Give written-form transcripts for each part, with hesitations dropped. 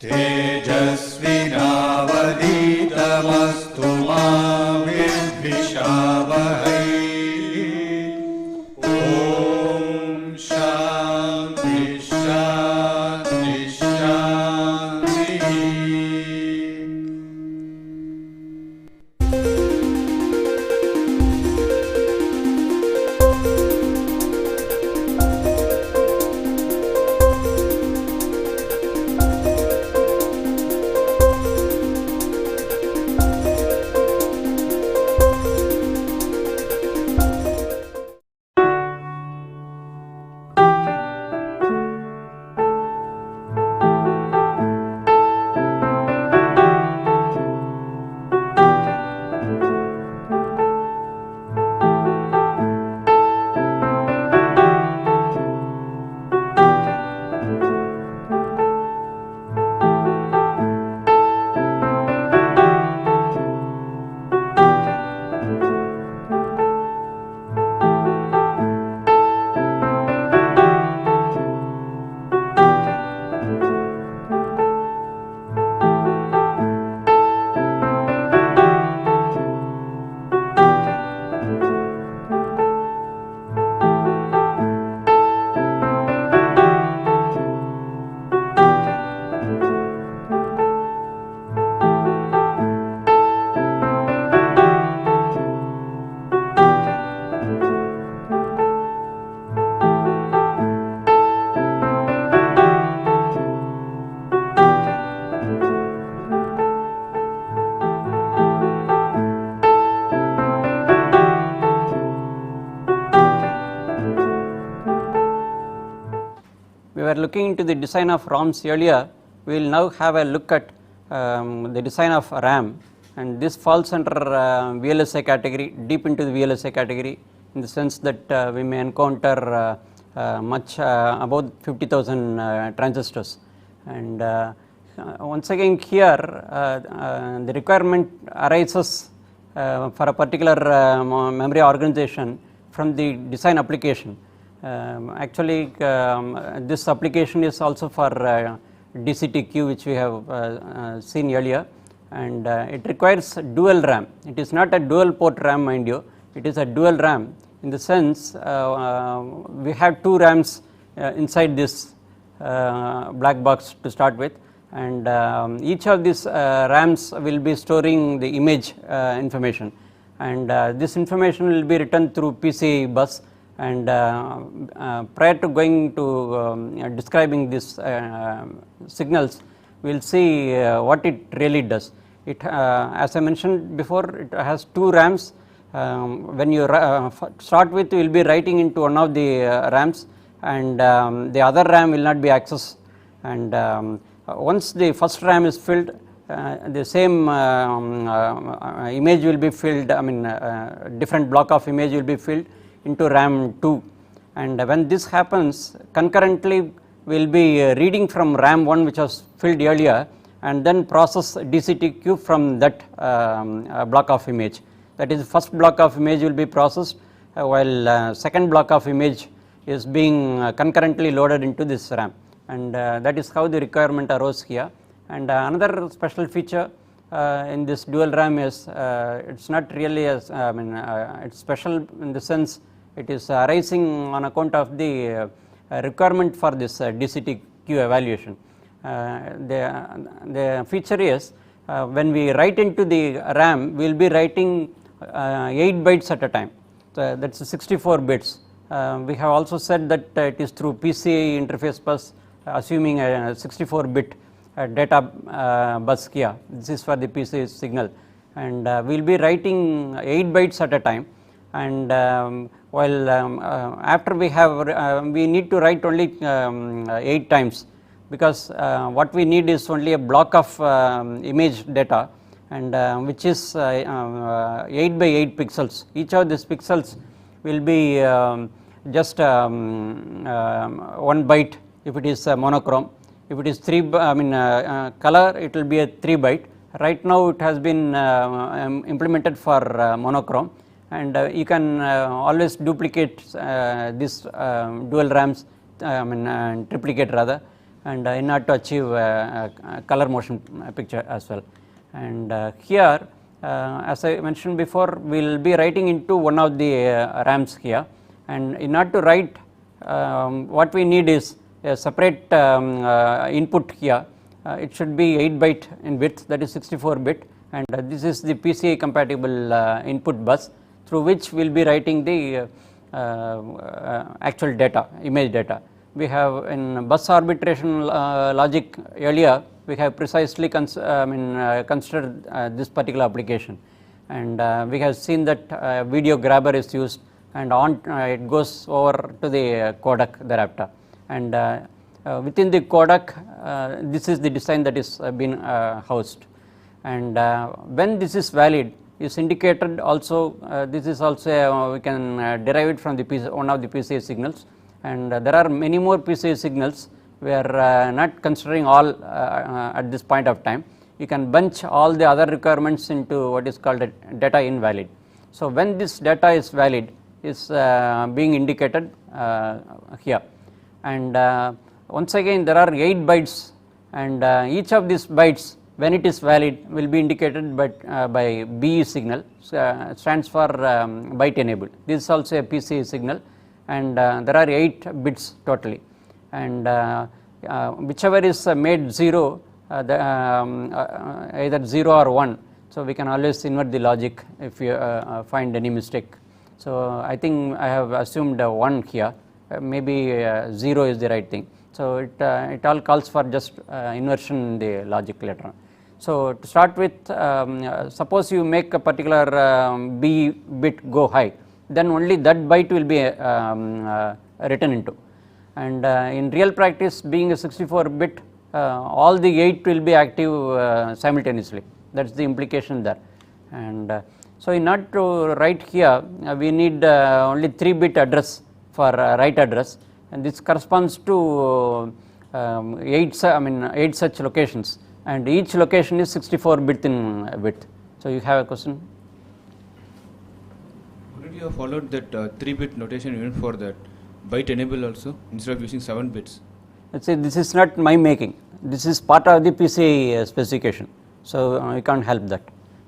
तेजस्विनावधीतमस्तु मा विद्विषावहै। ॐ शान्ति शान्ति शान्तिः। We were looking into the design of ROMs earlier. We will now have a look at the design of RAM, and this falls under VLSI category, deep into the VLSI category, in the sense that we may encounter much about 50,000 transistors. And once again here the requirement arises for a particular memory organization from the design application. Actually this application is also for DCTQ, which we have seen earlier, and it requires dual RAM. It is not a dual port RAM, mind you, it is a dual RAM, in the sense we have two RAMs inside this black box to start with, and each of these RAMs will be storing the image information, and this information will be written through PCI bus. And prior to going to describing these signals, we will see what it really does. It, as I mentioned before, it has two RAMs. When you start with, you will be writing into one of the RAMs, and the other RAM will not be accessed. And once the first RAM is filled, the same image will be filled. I mean, different block of image will be filled into RAM 2, and when this happens, concurrently we will be reading from RAM 1, which was filled earlier, and then process DCTQ from that block of image. That is, first block of image will be processed, while second block of image is being concurrently loaded into this RAM, and that is how the requirement arose here. And another special feature in this dual RAM is it's not really as it's special in the sense it is arising on account of the requirement for this DCTQ evaluation. The feature is when we write into the RAM, we will be writing 8 bytes at a time. So that is 64 bits. We have also said that it is through PCI interface bus, assuming a 64 bit data bus here. This is for the PCI signal, and we will be writing 8 bytes at a time. And while after we have we need to write only 8 times, because what we need is only a block of image data, and which is 8 by 8 pixels. Each of these pixels will be just 1 byte if it is monochrome. If it is color, it will be a 3 byte. Right now it has been implemented for monochrome, and you can always duplicate this dual RAMs, triplicate rather, and in order to achieve color motion picture as well. And here as I mentioned before, we will be writing into one of the RAMs here, and in order to write what we need is a separate input here. It should be 8 byte in width, that is 64 bit, and this is the PCI compatible input bus through which we will be writing the actual data, image data. We have in bus arbitration logic earlier, we have precisely considered this particular application, and we have seen that video grabber is used, and on it goes over to the codec thereafter, and within the codec this is the design that is been housed, and when this is valid is indicated also. This is also we can derive it from the one of the PCI signals, and there are many more PCI signals. We are not considering all at this point of time. You can bunch all the other requirements into what is called a data invalid. So when this data is valid is being indicated here, and once again there are 8 bytes, and each of these bytes when it is valid will be indicated by BE signal, stands for byte enabled. This is also a PCI signal, and there are 8 bits totally, and whichever is made 0, either 0 or 1, so we can always invert the logic if you find any mistake. So I think I have assumed 1 here, maybe 0 is the right thing. So it all calls for just inversion in the logic later on. So to start with, suppose you make a particular B bit go high, then only that byte will be written into, and in real practice, being a 64 bit, all the 8 will be active simultaneously. That is the implication there, and so in order to write here, we need only 3 bit address for write address, and this corresponds to 8 such locations, and each location is 64 bit in width. So you have a question? Wouldn't you have followed that 3-bit notation even for that byte enable also, instead of using 7 bits? Let's say this is not my making, this is part of the PCI specification, so you can't help that,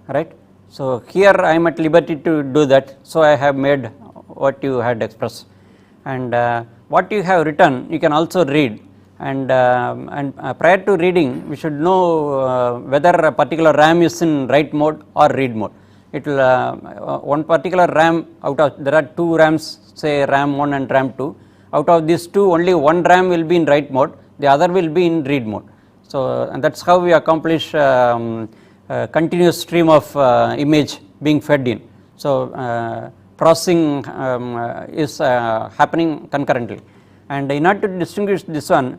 right? So here I am at liberty to do that, so I have made what you had expressed, and what you have written you can also read, and prior to reading we should know whether a particular RAM is in write mode or read mode. It will one particular RAM, out of there are 2 RAMs, say RAM 1 and RAM 2, out of these 2 only one RAM will be in write mode, the other will be in read mode. So and that is how we accomplish continuous stream of image being fed in. So processing is happening concurrently, and in order to distinguish this one,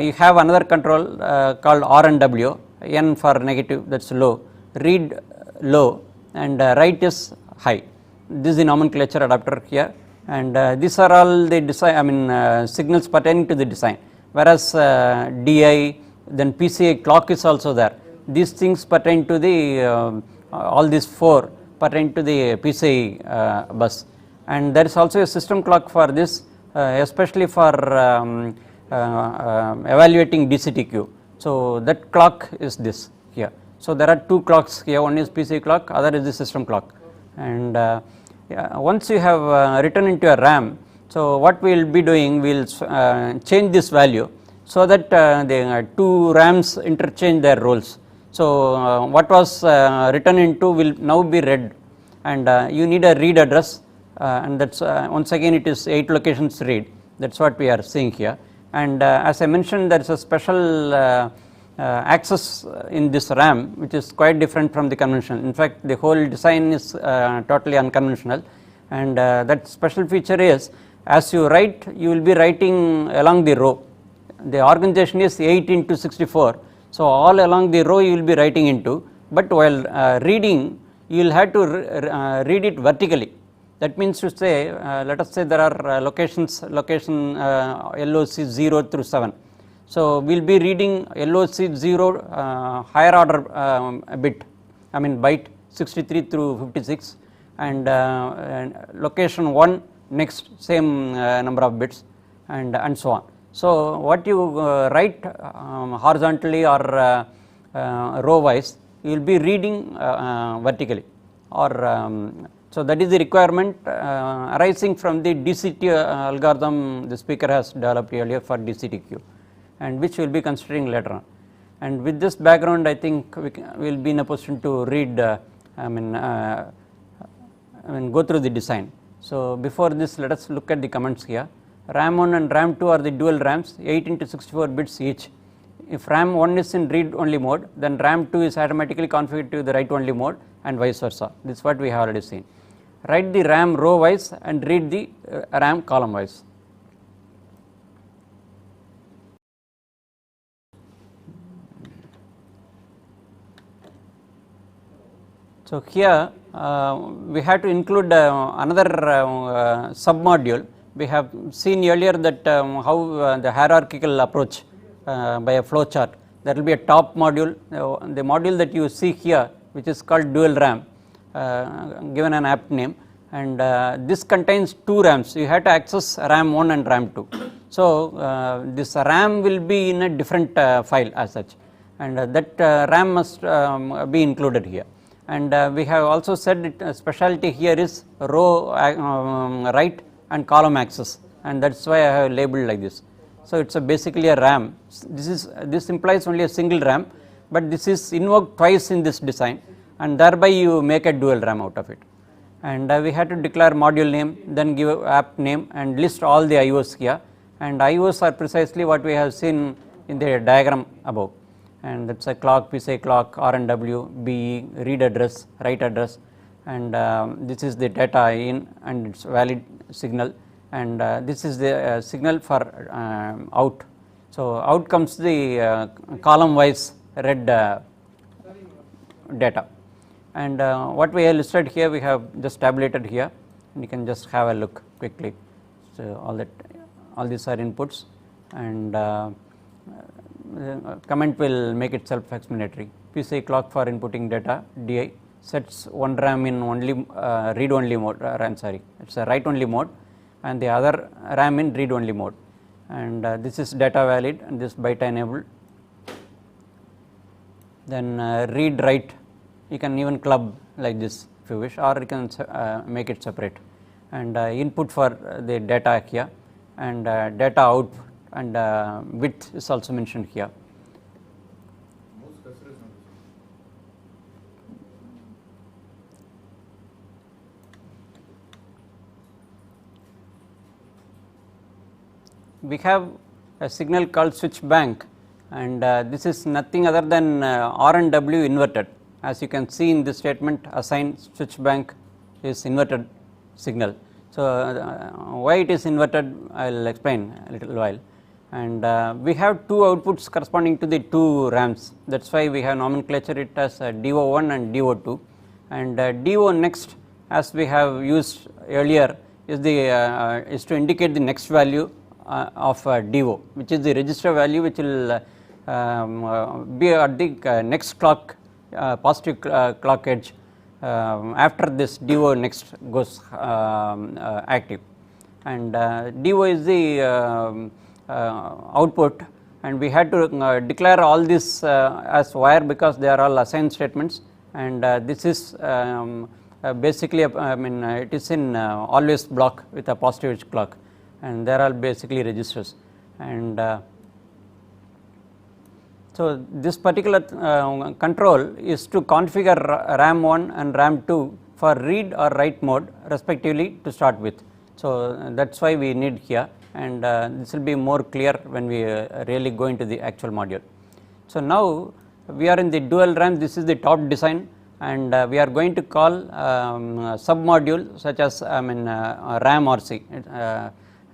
you have another control called R and W, N for negative, that is low, read low, and write is high. This is the nomenclature adapter here, and these are all the design, signals pertaining to the design, whereas DI, then PCI clock is also there. These things pertain to the all these 4 pertain to the PCI bus, and there is also a system clock for this, especially for evaluating DCTQ. So that clock is this here. So there are 2 clocks here, one is PCI clock, other is the system clock, and once you have written into a RAM, so what we will be doing, we will change this value so that the 2 RAMs interchange their roles. So what was written into will now be read, and you need a read address, and that's once again it is 8 locations read, that is what we are seeing here, and as I mentioned, there is a special access in this RAM which is quite different from the conventional. In fact, the whole design is totally unconventional, and that special feature is, as you write, you will be writing along the row. The organization is 8 into 64, so all along the row you will be writing into, but while reading you will have to read it vertically. That means to say, let us say there are location LOC 0 through 7. So we will be reading LOC 0 higher order bit, byte 63 through 56, and location 1 next same number of bits, and so on. So, what you write horizontally or row wise, you will be reading vertically, or so that is the requirement arising from the DCT algorithm the speaker has developed earlier for DCTQ, and which we will be considering later on. And with this background, I think we will be in a position to read go through the design. So, before this, let us look at the comments here. RAM 1 and RAM 2 are the dual RAMs, 8 into 64 bits each. If RAM 1 is in read only mode, then RAM 2 is automatically configured to the write only mode, and vice versa. This is what we have already seen. Write the RAM row wise and read the RAM column wise. So, here we have to include another sub module. We have seen earlier that how the hierarchical approach by a flow chart. There will be a top module, the module that you see here, which is called dual RAM, given an apt name, and this contains two RAMs. You have to access RAM 1 and RAM 2. So, this RAM will be in a different file as such, and that RAM must be included here. And we have also said that specialty here is row write and column access, and that is why I have labeled like this. So, it is basically a RAM. This implies only a single RAM, but this is invoked twice in this design, and thereby you make a dual RAM out of it. And we had to declare module name, then give app name and list all the IOs here, and IOs are precisely what we have seen in the diagram above, and that is a clock, PCI clock, RNW, BE, read address, write address, and this is the data in and its valid signal, and this is the signal for out. So, out comes the column wise read data, and what we have listed here we have just tabulated here, and you can just have a look quickly. So, all these are inputs, and comment will make it self explanatory. PCI clock for inputting data, DI sets one RAM in only read only mode, RAM sorry, it is a write only mode, and the other RAM in read only mode, and this is data valid and this byte enabled. Then read write, you can even club like this if you wish, or you can make it separate, and input for the data here, and data out, and width is also mentioned here. We have a signal called switch bank, and this is nothing other than R and W inverted. As you can see in this statement, assign switch bank is inverted signal. So, why it is inverted I will explain a little while, and we have two outputs corresponding to the two RAMs. That is why we have nomenclature it as DO1 and DO2, and DO next, as we have used earlier, is the is to indicate the next value of DO, which is the register value which will be at the next clock positive clock edge after this DO next goes active, and DO is the output, and we had to declare all this as wire because they are all assigned statements, and this is basically it is in always block with a positive edge clock, and they are all basically registers, and so this particular control is to configure RAM 1 and RAM 2 for read or write mode respectively to start with. So, that is why we need here, and this will be more clear when we really go into the actual module. So, now we are in the dual RAM, this is the top design, and we are going to call sub module such as RAM RC,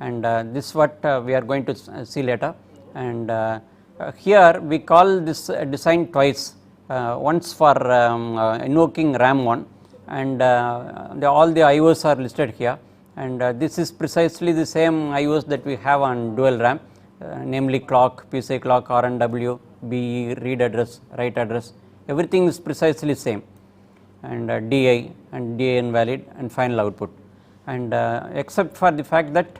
and this is what we are going to see later, and here we call this design twice, once for invoking RAM 1, and all the IOs are listed here, and this is precisely the same IOs that we have on dual RAM, namely clock, PCI clock, RNW, BE, read address, write address, everything is precisely same, and DI and DI invalid and final output, and except for the fact that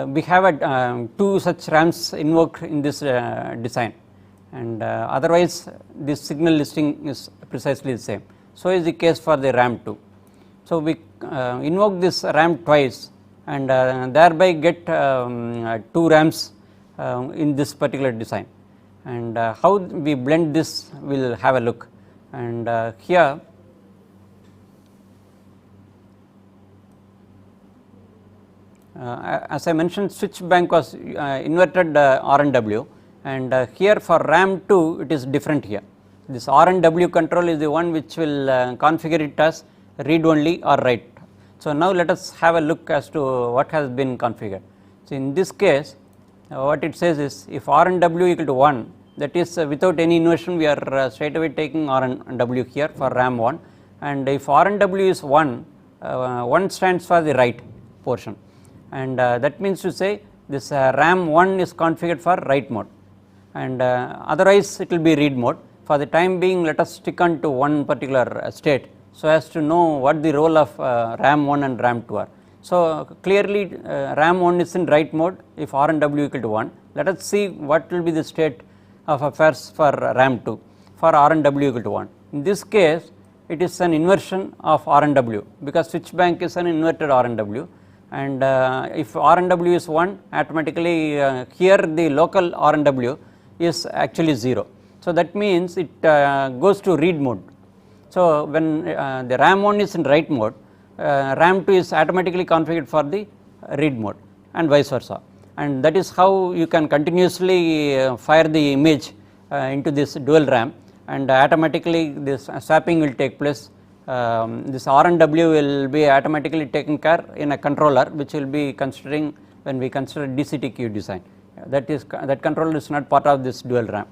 we have a, 2 such RAMs invoked in this design, and otherwise this signal listing is precisely the same. So is the case for the RAM 2. So we invoke this RAM twice and thereby get 2 RAMs in this particular design, and how we blend this we will have a look. And here as I mentioned, switch bank was inverted R and W, and here for RAM 2 it is different here. This R and W control is the one which will configure it as read only or write. So now let us have a look as to what has been configured. So in this case what it says is, if R and W equal to 1, that is without any inversion we are straight away taking R and W here for RAM 1, and if R and W is 1, 1 stands for the write portion, and that means to say this RAM 1 is configured for write mode, and otherwise it will be read mode. For the time being let us stick on to one particular state, so as to know what the role of RAM 1 and RAM 2 are. So clearly RAM 1 is in write mode if R and W equal to 1. Let us see what will be the state of affairs for RAM 2 for R and W equal to 1. In this case it is an inversion of R and W, because switch bank is an inverted R and W, and if R and W is 1, automatically here the local R and W is actually 0. So that means it goes to read mode. So when the RAM 1 is in write mode, RAM 2 is automatically configured for the read mode, and vice versa, and that is how you can continuously fire the image into this dual RAM, and automatically this swapping will take place. This R and W will be automatically taken care in a controller which will be considering when we consider DCTQ design. That controller is not part of this dual RAM.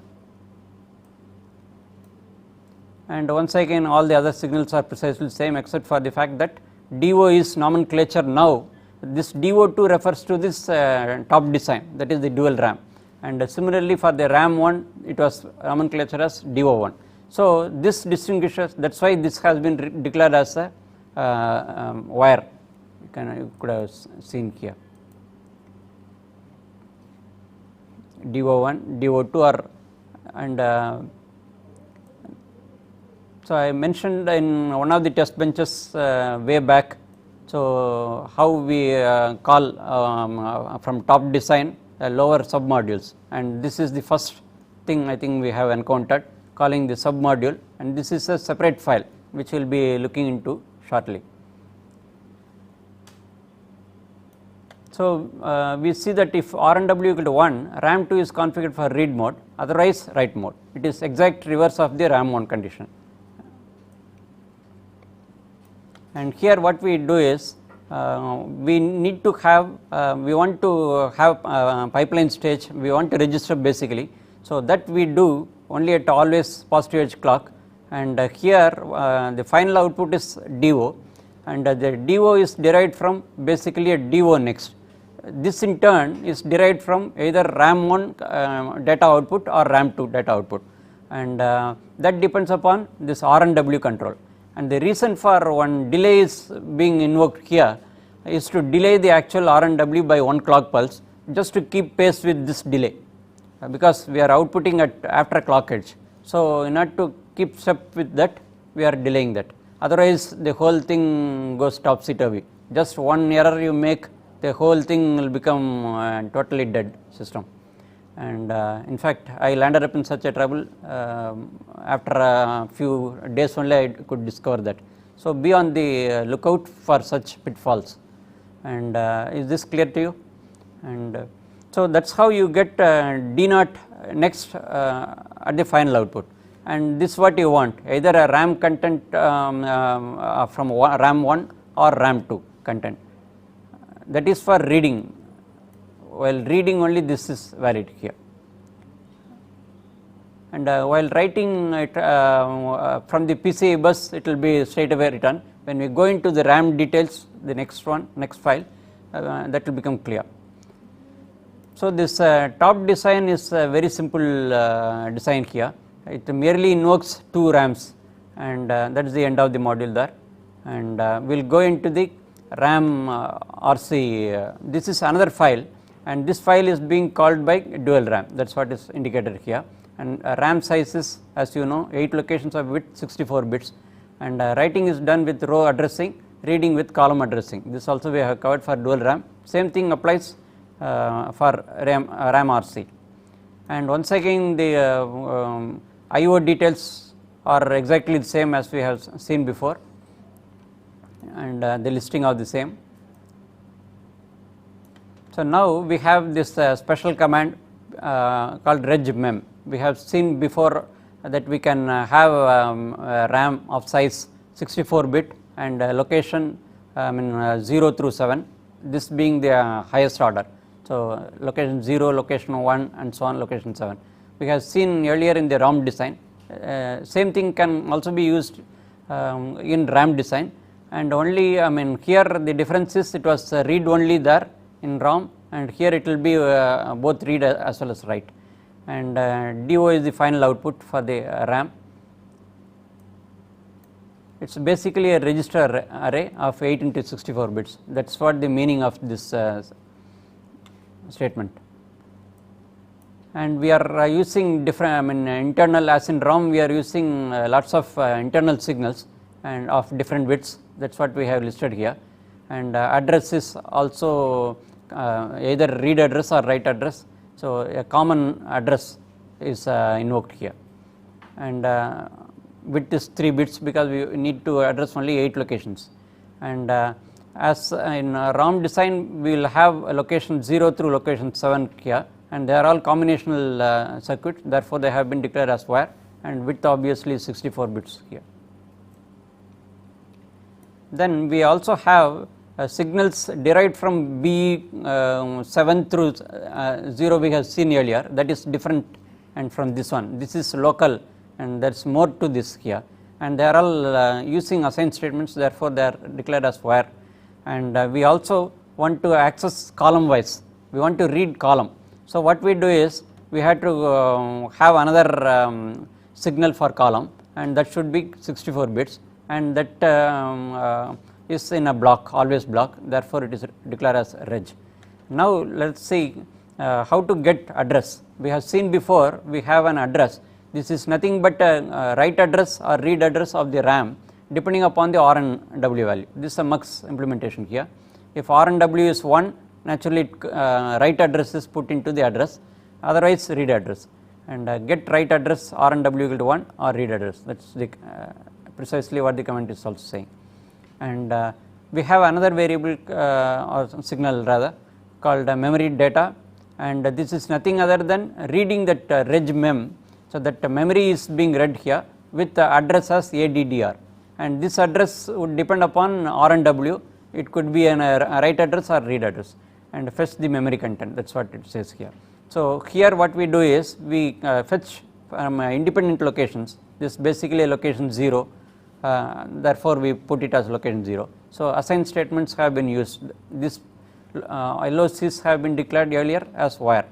And once again all the other signals are precisely the same, except for the fact that DO is nomenclature now. This DO2 refers to this top design, that is the dual RAM, and similarly for the RAM 1 it was nomenclature as DO1. So this distinguishes, that is why this has been declared as a wire, you could have seen here, DO1, DO2 are, and so I mentioned in one of the test benches way back, so how we call from top design lower submodules, and this is the first thing I think we have encountered, calling the submodule, and this is a separate file which we will be looking into shortly. So we see that if R and W equal to 1, RAM 2 is configured for read mode, otherwise write mode. It is exact reverse of the RAM 1 condition. And here what we do is we need to have we want to have pipeline stage, we want to register basically. So that we do only at always positive edge clock, and here the final output is DO, and the DO is derived from basically a DO next. This in turn is derived from either RAM 1 data output or RAM 2 data output, and that depends upon this R and W control. And the reason for one delay is being invoked here is to delay the actual R and W by 1 clock pulse, just to keep pace with this delay, because we are outputting at after clock edge. So in order to keep step with that, we are delaying that, otherwise the whole thing goes topsy-turvy. Just one error you make, the whole thing will become totally dead system. And in fact I landed up in such a trouble after a few days only I could discover that. So be on the lookout for such pitfalls, and is this clear to you? And so that is how you get D0 next at the final output, and this is what you want, either a RAM content from RAM 1 or RAM 2 content, that is for reading. While reading only this is valid here, and while writing it from the PCI bus it will be straight away written. When we go into the RAM details, the next file, that will become clear. So this top design is a very simple design here. It merely invokes 2 RAMs, and that is the end of the module there, and we will go into the RAM RC, this is another file, and this file is being called by dual RAM, that is what is indicated here. And RAM size is, as you know, 8 locations of width, 64 bits, and writing is done with row addressing, reading with column addressing. This also we have covered for dual RAM. Same thing applies for RAM RC. And once again the IO details are exactly the same as we have seen before, and the listing of the same. So now we have this special command called regmem. We have seen before that we can have RAM of size 64 bit and location 0 through 7, this being the highest order. So location 0, location 1 and so on, location 7. We have seen earlier in the ROM design. Same thing can also be used in RAM design, and only here the difference is it was read only there in ROM, and here it will be both read as well as write, and DO is the final output for the RAM. It is basically a register array of 8 into 64 bits. That is what the meaning of this statement. And we are using different, internal, as in ROM we are using lots of internal signals and of different bits. That is what we have listed here, and address is also either read address or write address. So a common address is invoked here, and width is 3 bits because we need to address only 8 locations. And as in ROM design we will have a location 0 through location 7 here, and they are all combinational circuits, therefore they have been declared as wire, and width obviously is 64 bits here. Then we also have signals derived from B7 through 0 we have seen earlier, that is different and from this one. This is local and there is more to this here, and they are all using assign statements, therefore they are declared as wire. And we also want to access column wise, we want to read column. So what we do is we have to have another signal for column, and that should be 64 bits, and that is in a block, always block, therefore it is declared as reg. Now let us see how to get address. We have seen before we have an address. This is nothing but a write address or read address of the RAM depending upon the R and W value. This is a mux implementation here. If R and W is 1, naturally write address is put into the address, otherwise read address, and get write address R and W equal to 1 or read address. That is the precisely what the comment is also saying. And we have another variable or signal rather called memory data, and this is nothing other than reading that regmem. So that memory is being read here with the address as ADDR, and this address would depend upon R and W. It could be a write address or read address, and fetch the memory content. That is what it says here. So here what we do is we fetch from independent locations. This is basically a location 0, therefore we put it as location 0. So assign statements have been used. This LOCs have been declared earlier as wire,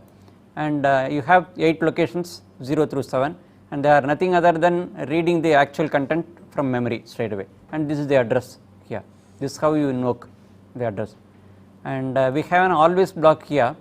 and you have 8 locations 0 through 7, and they are nothing other than reading the actual content from memory straight away, and this is the address here. This is how you invoke the address. And we have an always block here,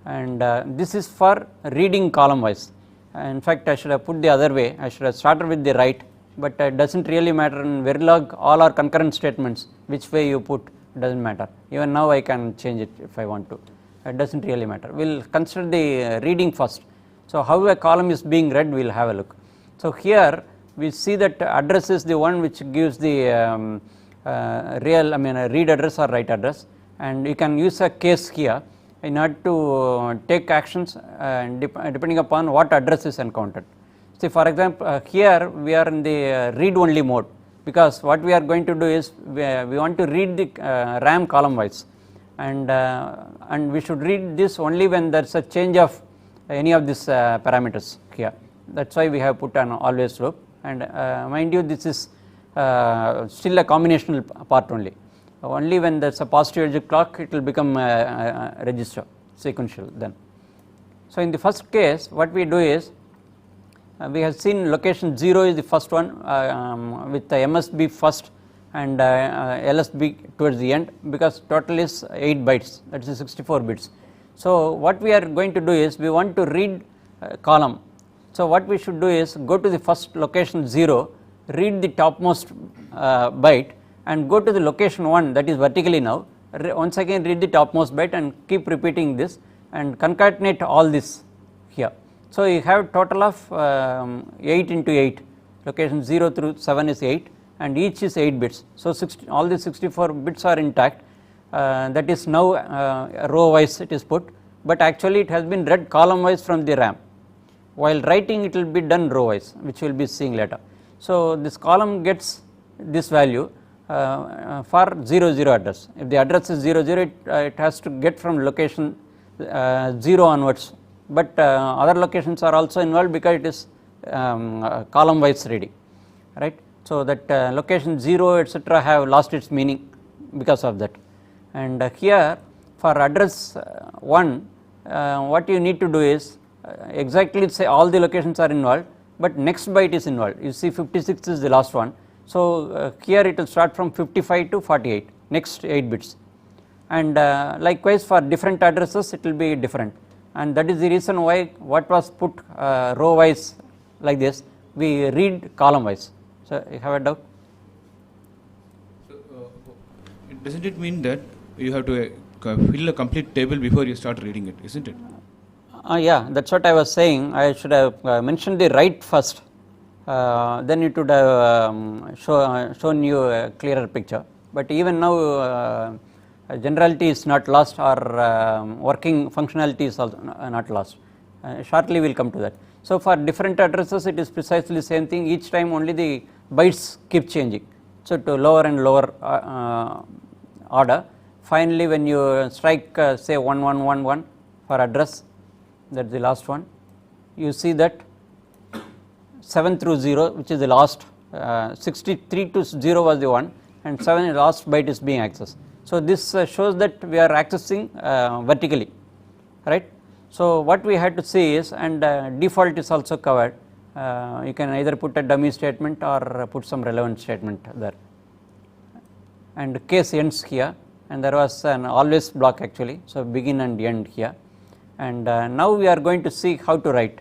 and this is for reading column wise. In fact, I should have put the other way, I should have started with the write, but it does not really matter. In Verilog all are concurrent statements, which way you put does not matter. Even now I can change it if I want to, it does not really matter. We will consider the reading first. So how a column is being read, we will have a look. So here we see that address is the one which gives the read address or write address, and you can use a case here in order to take actions depending upon what address is encountered. See, for example, here we are in the read only mode, because what we are going to do is we want to read the RAM column wise, and we should read this only when there is a change of any of these parameters here. That is why we have put an always loop, and mind you, this is still a combinational part only. Only when there is a positive edge clock it will become register sequential then. So in the first case what we do is we have seen location 0 is the first one with the MSB first, and LSB towards the end, because total is 8 bytes, that is 64 bits. So what we are going to do is we want to read column. So what we should do is go to the first location 0, read the topmost byte, and go to the location 1, that is vertically now, once again read the topmost byte and keep repeating this and concatenate all this here. So you have total of 8 into 8, location 0 through 7 is 8 and each is 8 bits. So all the 64 bits are intact, that is now row wise it is put, but actually it has been read column wise from the RAM. While writing it will be done row wise, which we will be seeing later. So this column gets this value for 0 0 address. If the address is 0 0, it has to get from location 0 onwards, but other locations are also involved because it is column wise reading, right. So that location 0 etc. have lost its meaning because of that. And here for address 1, what you need to do is exactly say all the locations are involved, but next byte is involved. You see 56 is the last one. So here it will start from 55 to 48, next 8 bits, and likewise for different addresses it will be different, and that is the reason why what was put row wise like this we read column wise. So you have a doubt? Doesn't it mean that you have to fill a complete table before you start reading it, isn't it? Yeah, that is what I was saying. I should have mentioned the write first, then it would have shown you a clearer picture. But even now generality is not lost, or working functionality is also not lost. Shortly we will come to that. So for different addresses it is precisely the same thing, each time only the bytes keep changing. So to lower and lower order, finally when you strike say 1111 for address, that is the last one, you see that 7 through 0, which is the last, 63 to 0 was the one, and 7 last byte is being accessed. So this shows that we are accessing vertically, right. So what we had to see is, and default is also covered, you can either put a dummy statement or put some relevant statement there, and case ends here, and there was an always block actually, so begin and end here. And now we are going to see how to write.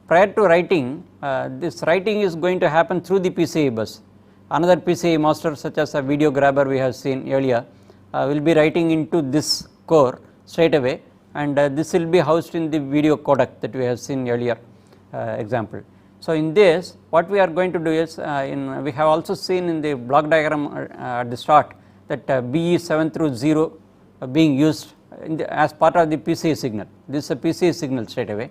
Prior to writing, this writing is going to happen through the PCI bus. Another PCI master such as a video grabber we have seen earlier will be writing into this core straight away, and this will be housed in the video codec that we have seen earlier example. So in this what we are going to do is, we have also seen in the block diagram at the start that BE7 through 0 being used as part of the PCI signal. This is a PCI signal straight away.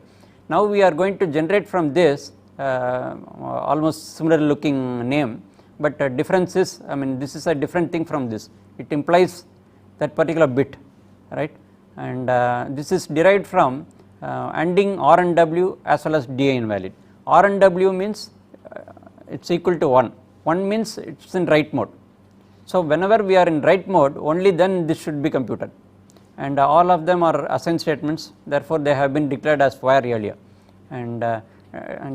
Now we are going to generate from this almost similar looking name, but difference is, I mean this is a different thing from this, it implies that particular bit, right, and this is derived from ANDing R and W as well as DI invalid. R and W means it is equal to 1, 1 means it is in write mode. So whenever we are in write mode, only then this should be computed, and all of them are assign statements, therefore they have been declared as where earlier, and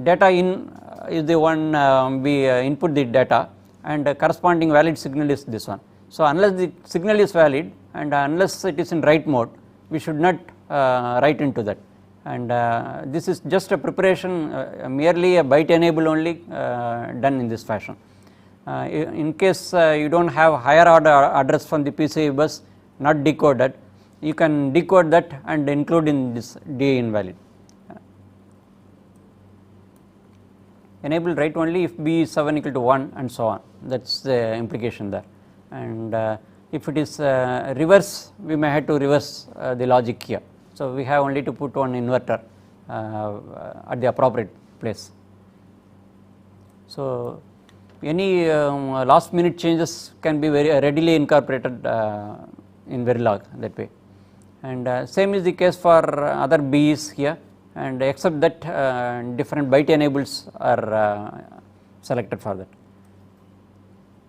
data in is the one we input the data, and corresponding valid signal is this one. So unless the signal is valid and unless it is in write mode, we should not write into that, and this is just a preparation, merely a byte enable only done in this fashion. In case you do not have higher order address from the PCI bus not decoded, you can decode that and include in this DI invalid. Enable write only if B is 7 equal to 1 and so on, that is the implication there, and if it is reverse, we may have to reverse the logic here. So we have only to put one inverter at the appropriate place. So any last minute changes can be very readily incorporated in Verilog that way, and same is the case for other B's here, and except that different byte enables are selected for that.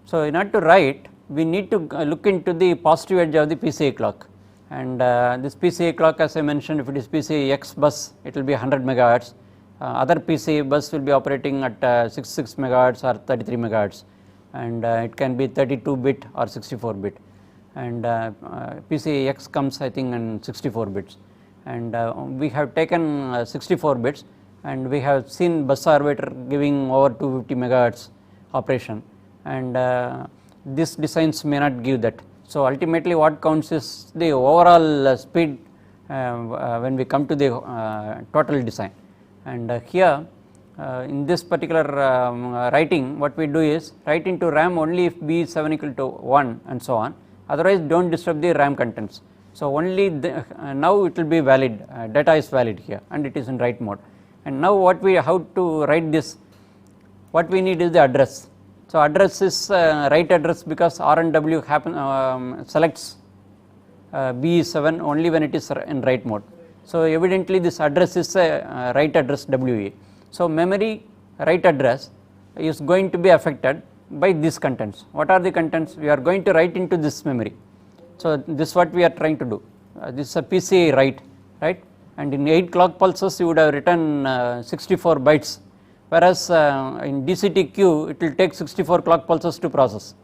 So in order to write, we need to look into the positive edge of the PCI clock, and this PCI clock, as I mentioned, if it is PCI X bus it will be 100 megahertz, other PCI bus will be operating at 66 megahertz or 33 megahertz, and it can be 32 bit or 64 bit, and PCI X comes I think in 64 bits, and we have taken 64 bits, and we have seen bus arbiter giving over 250 megahertz operation, and these designs may not give that. So ultimately what counts is the overall speed when we come to the total design, and here in this particular writing what we do is write into RAM only if B is 7 equal to 1 and so on, otherwise do not disturb the RAM contents. So only now it will be valid, data is valid here and it is in write mode. And now what we how to write this, what we need is the address. So address is write address because R and W selects B is 7 only when it is in write mode. So evidently this address is a write address WA. So memory write address is going to be affected by these contents. What are the contents? We are going to write into this memory. So this is what we are trying to do. This is a PCI write, right? And in 8 clock pulses you would have written 64 bytes, whereas in DCTQ it will take 64 clock pulses to process.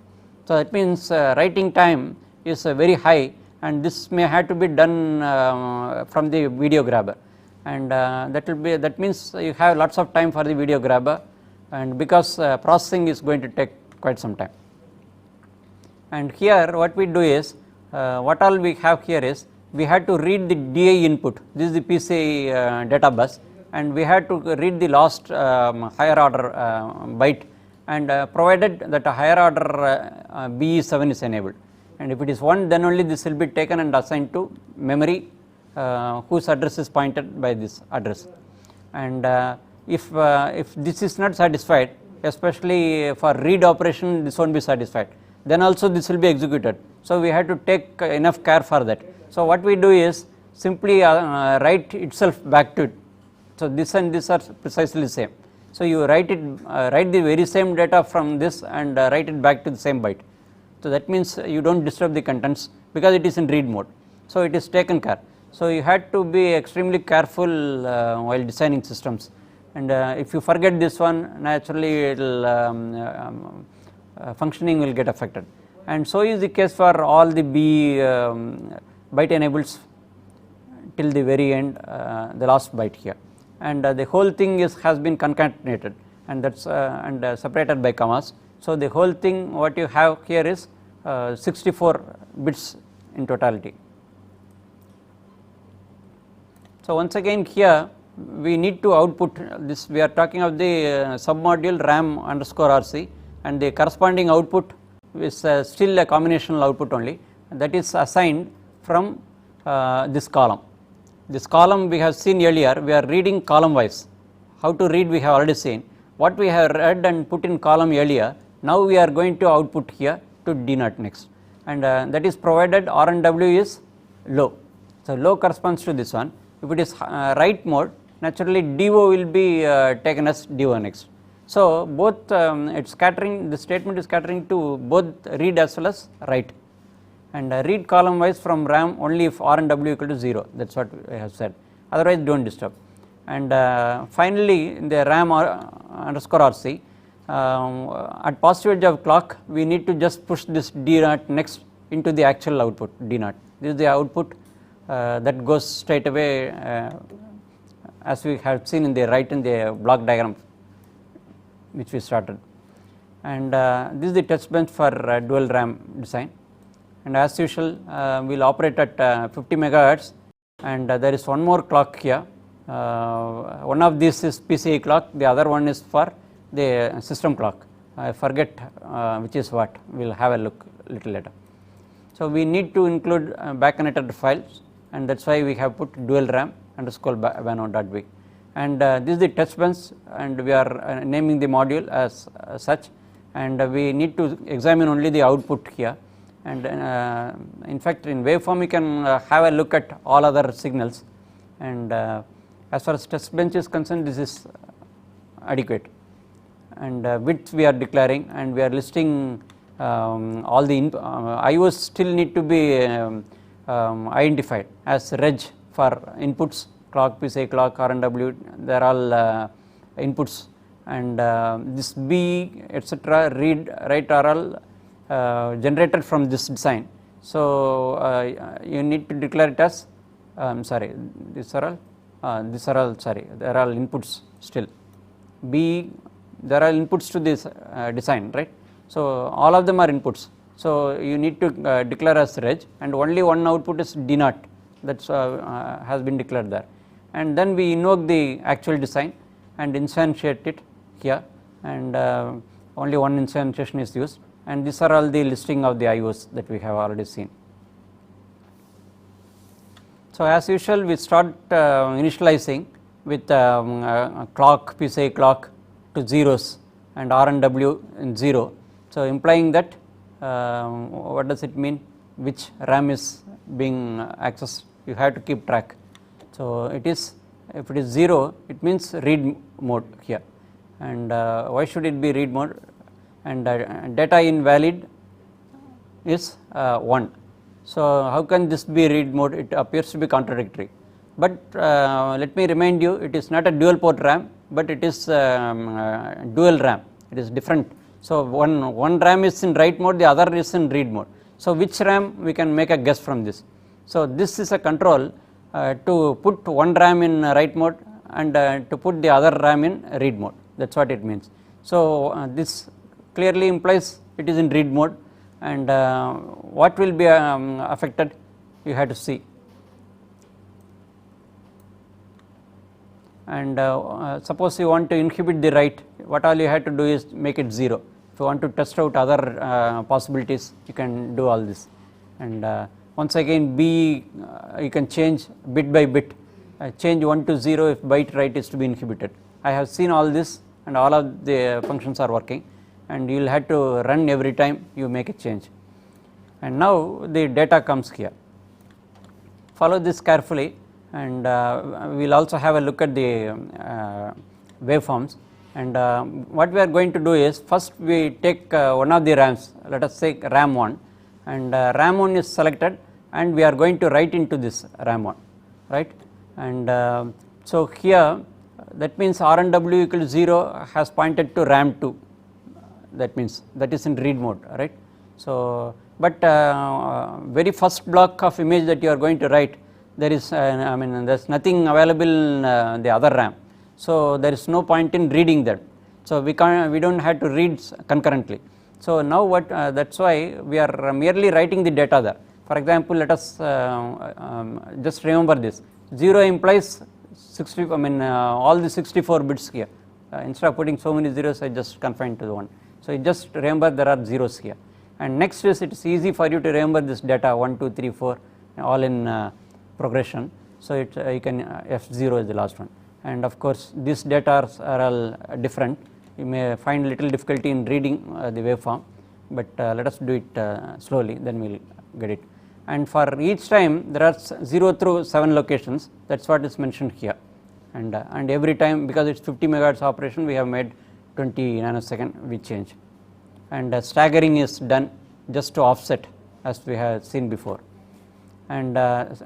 So that means writing time is very high, and this may have to be done from the video grabber, and that means you have lots of time for the video grabber, and because processing is going to take quite some time. And here what we do is what all we have here is we had to read the DI input. This is the PCI data bus, and we had to read the last higher order byte, and provided that a higher order BE7 is enabled, and if it is 1 then only this will be taken and assigned to memory whose address is pointed by this address. And if this is not satisfied, especially for read operation this won't be satisfied, then also this will be executed. So we have to take enough care for that. So what we do is simply write itself back to it. So this and this are precisely the same. So you write the very same data from this and write it back to the same byte. So that means you don't disturb the contents because it is in read mode. So it is taken care. So you had to be extremely careful while designing systems, and if you forget this one, naturally it will functioning will get affected. And so is the case for all the B byte enables till the very end, the last byte here, and the whole thing has been concatenated, and that's separated by commas. So the whole thing what you have here is 64 bits in totality. So once again here we need to output this, we are talking of the submodule RAM underscore RC, and the corresponding output is still a combinational output only, that is assigned from this column. This column we have seen earlier, we are reading column wise. How to read we have already seen. What we have read and put in column earlier, now we are going to output here to D0 next, and that is provided R and W is low. So low corresponds to this one. If it is write mode, naturally DO will be taken as DO next. So both it's scattering, the statement is scattering to both read as well as write, and read column wise from RAM only if R and W equal to 0, that is what I have said, otherwise do not disturb. And finally in the RAM underscore RC, at positive edge of clock we need to just push this D0 next into the actual output D0. This is the output that goes straight away as we have seen in the right in the block diagram which we started. And this is the test bench for dual RAM design, and as usual we will operate at 50 megahertz, and there is one more clock here. One of these is PCI clock, the other one is for the system clock. I forget which is what, we will have a look little later. So we need to include back connected files, and that is why we have put dual RAM underscore bano.b, and this is the test bench, and we are naming the module as such, and we need to examine only the output here, and in fact in waveform we can have a look at all other signals, and as far as test bench is concerned this is adequate, and width we are declaring, and we are listing all the IOs still need to be identified as reg for inputs, clock, PCI clock, R and W, they are all inputs and this B etc. read, write are all generated from this design. So you need to declare it as sorry, these are all sorry, they are all inputs still. B, there are inputs to this design, right. So all of them are inputs. So you need to declare as reg, and only one output is D naught, that has been declared there, and then we invoke the actual design and instantiate it here, and only one instantiation is used, and these are all the listing of the IOs that we have already seen. So as usual, we start initializing with clock, PCI clock to zeros and R and W in 0. So implying that what does it mean, which RAM is being accessed, you have to keep track. So it is, if it is 0, it means read mode here, and why should it be read mode, and data invalid is 1. So how can this be read mode? It appears to be contradictory, but let me remind you, it is not a dual port RAM, but it is dual RAM, it is different. So one RAM is in write mode, the other is in read mode. So which RAM, we can make a guess from this. So this is a control to put one RAM in write mode and to put the other RAM in read mode, that is what it means. So this clearly implies it is in read mode, and what will be affected, you have to see. And suppose you want to inhibit the write, what all you have to do is make it 0. If you want to test out other possibilities, you can do all this, and once again B you can change bit by bit, change 1 to 0 if byte write is to be inhibited. I have seen all this, and all of the functions are working, and you will have to run every time you make a change. And now the data comes here. Follow this carefully, and we will also have a look at the waveforms. And what we are going to do is, first we take one of the RAMs, let us say RAM 1, and RAM 1 is selected, and we are going to write into this RAM 1, right. And so here that means R and W equal to 0 has pointed to RAM 2, that means that is in read mode, right. So but very first block of image that you are going to write, there is I mean there is nothing available in the other RAM, so there is no point in reading that. So we do not have to read concurrently. So now what that is why we are merely writing the data there. For example, let us just remember this, 0 implies 60, I mean all the 64 bits here, instead of putting so many zeros I just confined to the 1. So you just remember there are zeros here, and next is it is easy for you to remember this data 1, 2, 3, 4 all in progression. So it you can F0 is the last one, and of course these data are all different. You may find little difficulty in reading the waveform, but let us do it slowly, then we will get it. And for each time there are 0 through 7 locations, that is what is mentioned here, and every time, because it is 50 megahertz operation, we have made 20 nanosecond we change, and staggering is done just to offset, as we have seen before. And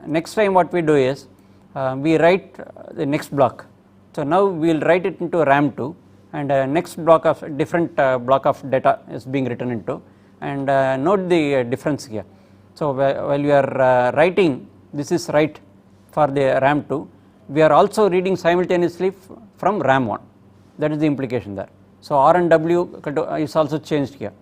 next time what we do is we write the next block. So now we will write it into RAM 2, and next block of different block of data is being written into, and note the difference here. So while we are writing, this is write for the RAM 2, we are also reading simultaneously from RAM 1, that is the implication there. So R and W is also changed here.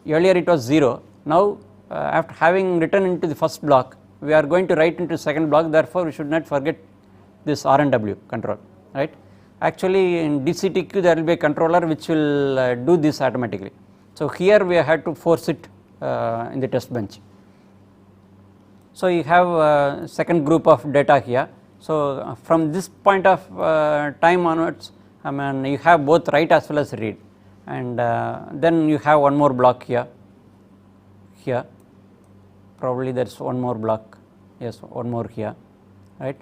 Earlier it was 0, now after having written into the first block, we are going to write into second block, therefore we should not forget this R and W control, right. Actually in DCTQ there will be a controller which will do this automatically. So here we had to force it in the test bench. So you have a second group of data here. So from this point of time onwards, I mean you have both write as well as read, and then you have one more block here, probably there is one more block, yes, one more here, right.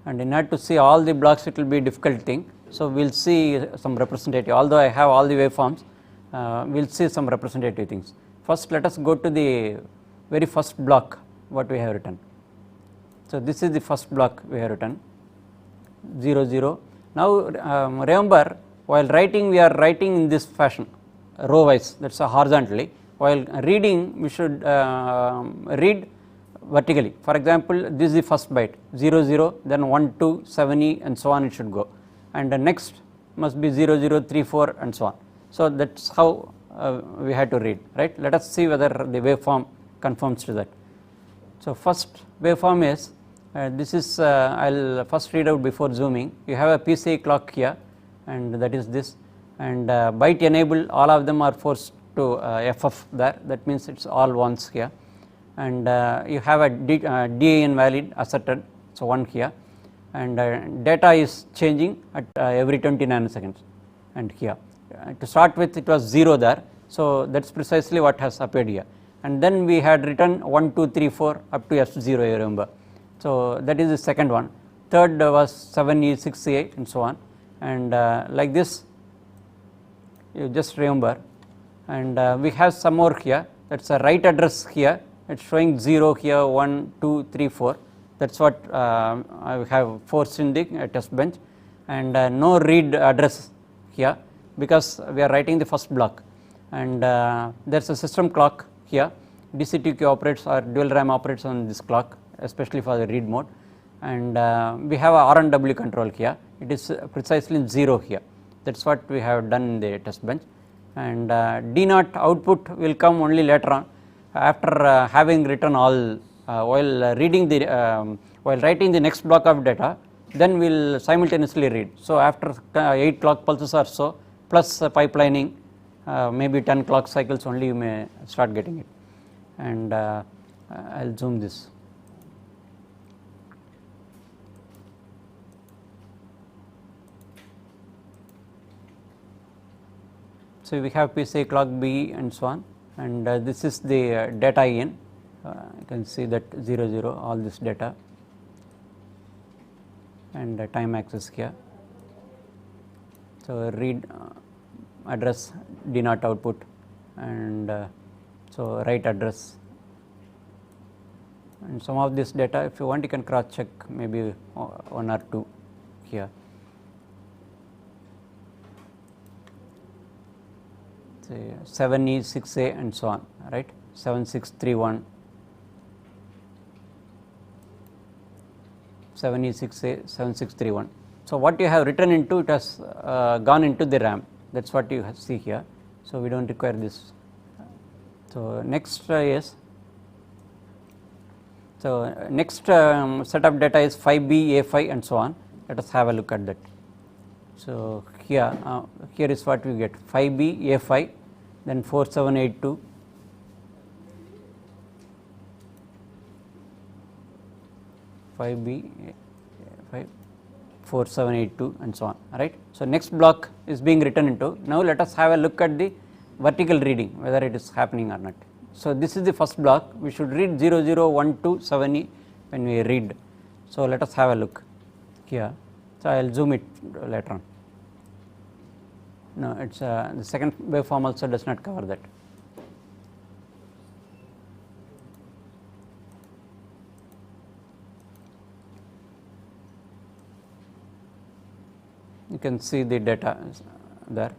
And in order to see all the blocks, it will be a difficult thing. So we will see some representative, although I have all the waveforms, we will see some representative things. First let us go to the very first block what we have written. So this is the first block we have written, 0 0. Now remember while writing we are writing in this fashion row wise, that is horizontally, while reading we should read vertically. For example, this is the first byte 0 0, then 1 2 7e and so on it should go, and the next must be 0 0 3 4 and so on. So that is how we had to read, right. Let us see whether the waveform conforms to that. So first waveform is this is I will first read out before zooming. You have a PCI clock here, and that is this, and byte enable, all of them are forced to FF there, that means it is all ones here, and you have a DA invalid asserted, so 1 here, and data is changing at every 20 nanoseconds, and here to start with it was 0 there, so that is precisely what has appeared here, and then we had written 1 2 3 4 up to S0, you remember. So that is the second one. Third was 7E 6A and so on, and like this you just remember, and we have some more here, that is a write address here, it is showing 0 here, 1 2 3 4, that is what I have forced in the test bench, and no read address here because we are writing the first block, and there is a system clock here, DCTQ operates or dual RAM operates on this clock, especially for the read mode, and we have a R&W control here, it is precisely in 0 here, that is what we have done in the test bench, and D0 output will come only later on after having written all while reading the while writing the next block of data, then we will simultaneously read. So after 8 clock pulses or so plus pipelining, maybe 10 clock cycles only you may start getting it, and I will zoom this. So we have PCI clock B and so on, and this is the data in, you can see that 0 0 all this data, and time access here. So read address D0 output, and so write address, and some of this data if you want you can cross check maybe 1 or 2 here. 7E 6A and so on, right, 7631, 7E 6A 7631. So what you have written into it has gone into the RAM, that is what you see here, so we do not require this. So next is, so next set of data is 5B A5 and so on, let us have a look at that. So here here is what we get, 5B A5, then 4782, B 5 4782 and so on, right. So next block is being written into. Now let us have a look at the vertical reading, whether it is happening or not. So this is the first block, we should read 0 0 1 2 7E when we read. So let us have a look here. So I will zoom it later on. No, it's the second waveform also does not cover that. You can see the data there.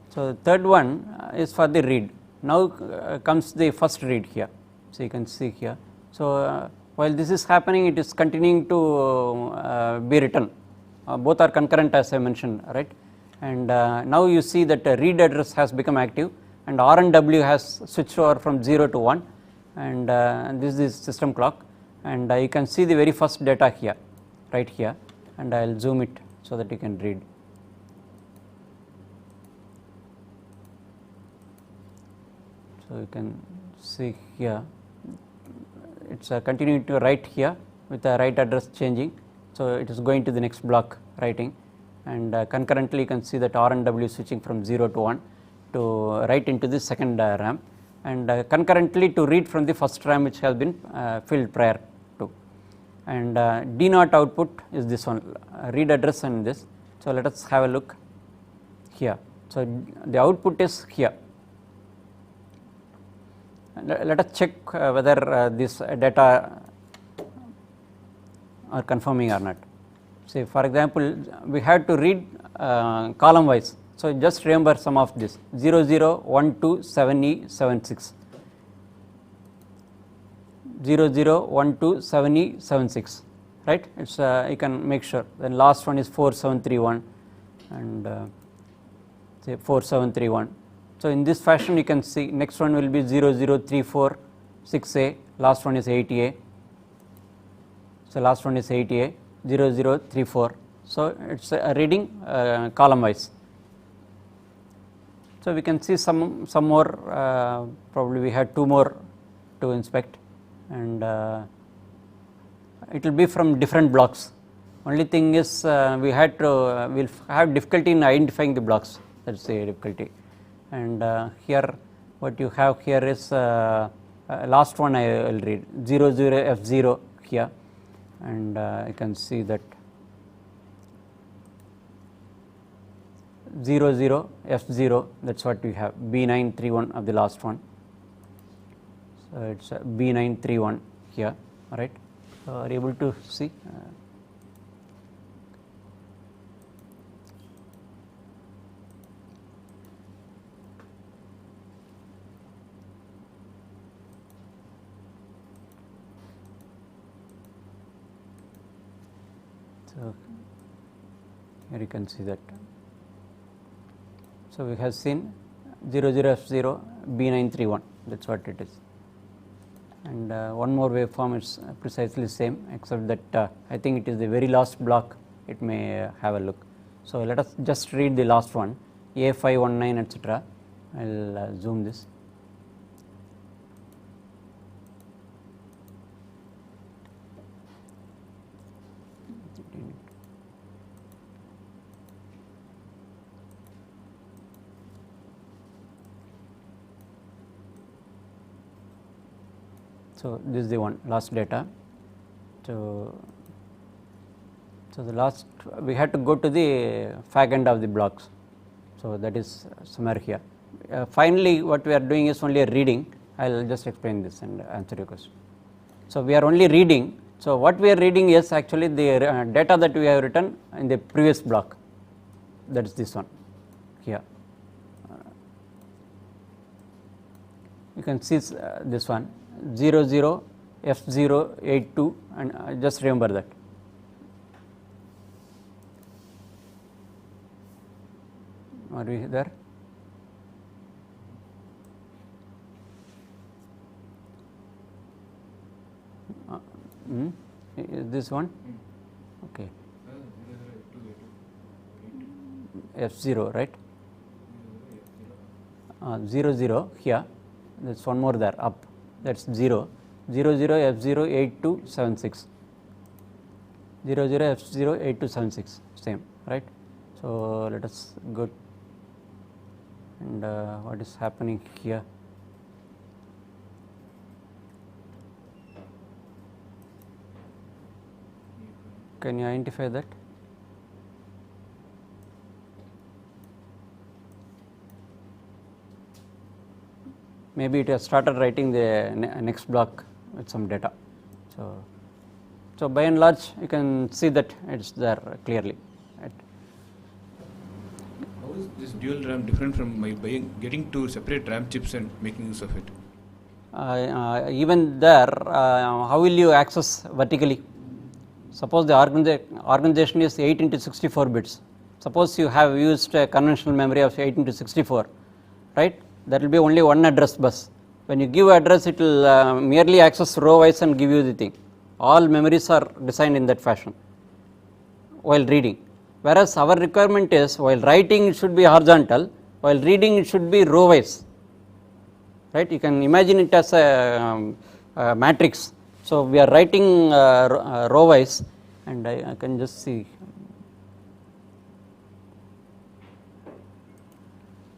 So the third one is for the read. Now comes the first read here. So you can see here. So while this is happening, it is continuing to be written. Both are concurrent as I mentioned, right? And now you see that read address has become active, and R and W has switched over from 0 to 1, and this is system clock, and you can see the very first data here, right here, and I will zoom it so that you can read. So you can see here, it's continuing to write here with the write address changing, so it is going to the next block writing, and concurrently you can see that R and W switching from 0 to 1 to write into the second RAM, and concurrently to read from the first RAM which has been filled prior to, and D0 output is this one, read address and this. So let us have a look here. So the output is here, Let us check whether this data are conforming or not. Say for example, we had to read column wise. So, just remember some of this 0 0 1 2 7E 76, 0 0 1 2 7E 76, right. It is you can make sure. Then last one is 4731 and say 4731. So, in this fashion you can see next one will be 0034 6A, last one is 8A. So, last one is 8A 0034. So, it is reading column wise. So, we can see some more, probably we had 2 more to inspect, and it will be from different blocks. Only thing is we had to we will have difficulty in identifying the blocks, that is the difficulty. And here what you have here is last one I will read 00F0 here, and you can see that 00F0, that is what we have, B931 of the last one. So, it is B931 here, alright. So, are you able to see? So, here you can see that. So, we have seen 00F0 B931, that is what it is, and one more waveform is precisely same, except that I think it is the very last block, it may have a look. So, let us just read the last one A519 etc. I will zoom this. So, this is the one last data. So, the last we had to go to the fag end of the blocks. So, that is somewhere here. Finally, what we are doing is only a reading. I will just explain this and answer your question. So, we are only reading. So, what we are reading is actually the data that we have written in the previous block, that is this one here. You can see this one 00F082, and just remember that. Are we there? Is this one? Okay. F0, right? 00 here, there is one more there up, that is 0, 00F08276, 00F08276, same, right. So, let us go, and what is happening here? Can you identify that? Maybe it has started writing the next block with some data. So by and large you can see that it is there clearly. Right. How is this dual RAM different from my buying, getting two separate RAM chips and making use of it? Even there, how will you access vertically? Suppose the organization is 8 into 64 bits. Suppose you have used a conventional memory of 8 into 64, right? That will be only one address bus. When you give address, it will merely access row wise and give you the thing. All memories are designed in that fashion while reading. Whereas our requirement is while writing it should be horizontal, while reading it should be row wise. Right? You can imagine it as a matrix. So we are writing row wise, and I can just see.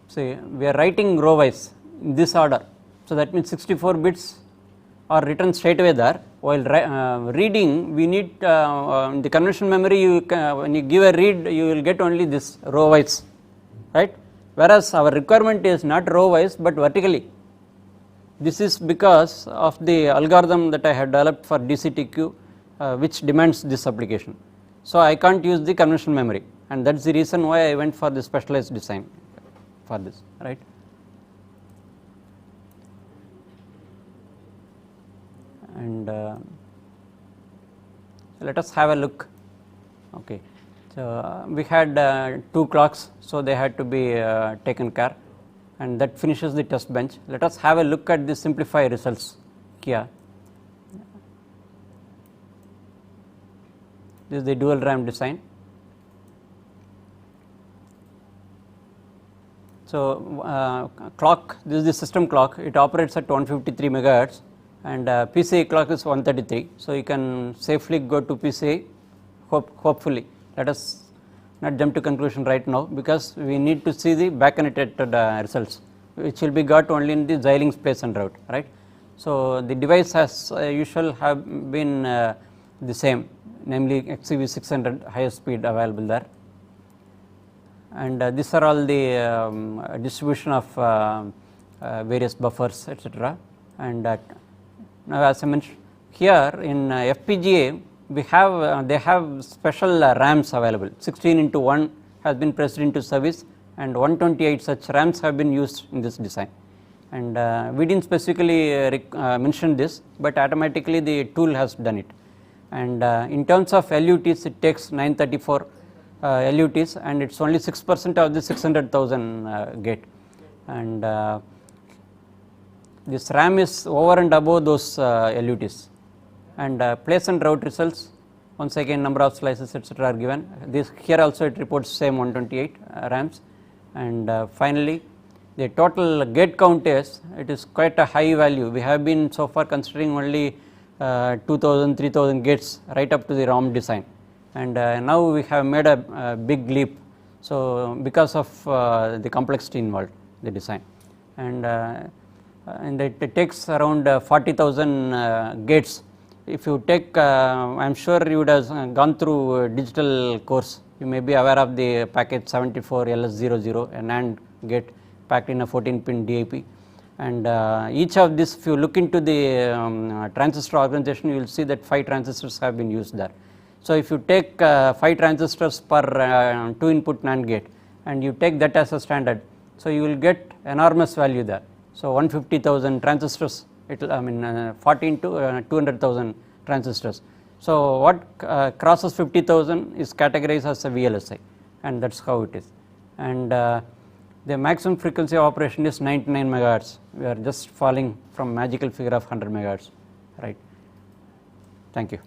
See, we are writing row wise in this order. So that means 64 bits are written straight away there. While reading, we need in the conventional memory. When you give a read, you will get only this row wise, right? Whereas our requirement is not row wise but vertically. This is because of the algorithm that I have developed for DCTQ which demands this application. So, I can't use the conventional memory, and that is the reason why I went for the specialized design for this, right. And let us have a look. Okay. So, we had 2 clocks, so they had to be taken care, and that finishes the test bench. Let us have a look at the simplified results here. This is the dual RAM design. So, clock, this is the system clock, it operates at 153 megahertz, and PCI clock is 133. So, you can safely go to PCI hopefully. Let us not jump to conclusion right now, because we need to see the back connected results, which will be got only in the Xilinx place and route, right. So, the device as usual have been the same, namely XCV600 highest speed available there, and these are all the distribution of various buffers, etc. And now, as I mentioned here in FPGA, we have they have special RAMs available. 16:1 has been pressed into service, and 128 such RAMs have been used in this design. And we didn't specifically mention this, but automatically the tool has done it. And in terms of LUTs, it takes 934 LUTs, and it's only 6% of the 600,000 gate. And this RAM is over and above those LUTs. And place and route results, once again number of slices, etc. are given. This here also it reports same 128 RAMs. And finally, the total gate count is, it is quite a high value. We have been so far considering only 2000, 3000 gates right up to the ROM design, and now we have made a big leap. So, because of the complexity involved the design, and it takes around 40,000 gates. If you take, I am sure you would have gone through a digital course, you may be aware of the package 74 LS00, a NAND gate packed in a 14-pin DIP. And each of this, if you look into the transistor organization, you will see that 5 transistors have been used there. So, if you take 5 transistors per 2-input NAND gate, and you take that as a standard, so you will get enormous value there. So, 150,000 transistors, it will, I mean 40 into 200,000 transistors. So, what crosses 50,000 is categorized as a VLSI, and that is how it is. And the maximum frequency of operation is 99 megahertz. We are just falling from magical figure of 100 megahertz, right. Thank you.